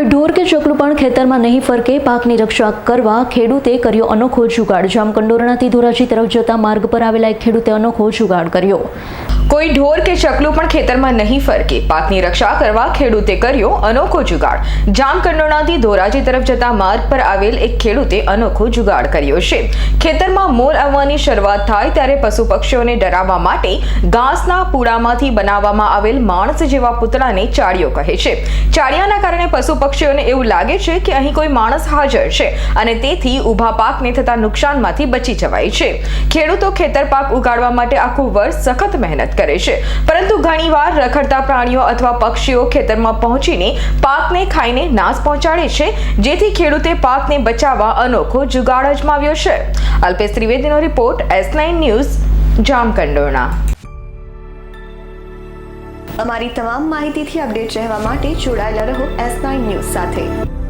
કોઈ ઢોર કે ચકલું પણ ખેતરમાં નહીં ફરકે, પાકની રક્ષા કરવા ખેડૂતે કર્યો અનોખો જુગાડ। જામકંડોરણાથી ધોરાજી તરફ જતા માર્ગ પર આવેલા એક ખેડૂતે અનોખો જુગાડ કર્યો। કોઈ ઢોર કે ચકલું પણ ખેતરમાં નહીં ફરકે, પાકની રક્ષા કરવા ખેડૂતે કર્યો અનોખો જુગાડ। જામકંડોરણાથી ધોરાજી તરફ જતા માર્ગ પર આવેલ એક ખેડૂતે અનોખો જુગાડ કર્યો છે। ખેતરમાં મોર આવવાની શરૂઆત થાય ત્યારે પશુ પક્ષીઓને ડરાવવા માટે ઘાસના પૂડામાંથી બનાવવામાં આવેલ માણસ જેવા પૂતળાને ચાળિયો કહે છે। ચાળિયાના કારણે પશુ પક્ષીઓને એવું લાગે છે કે અહીં કોઈ માણસ હાજર છે અને તેથી ઊભા પાકને થતા નુકસાનમાંથી બચી જવાય છે। ખેડૂતો ખેતર પાક ઉગાડવા માટે આખું વર્ષ સખત મહેનત કરે છે, પરંતુ ઘણીવાર રખડતા પ્રાણીઓ અથવા પક્ષીઓ ખેતરમાં પહોંચીને પાકને ખાઈને નાશ પહોંચાડે છે, જેથી ખેડૂતે પાકને બચાવવા અનોખો જુગાડ અજમાવ્યો છે। અલ્પેશ ત્રિવેદીનો રિપોર્ટ, S9 ન્યૂઝ, જામકંડોરણા। અમારી તમામ માહિતીથી અપડેટ રહેવા માટે જોડાયેલા રહો S9 ન્યૂઝ સાથે।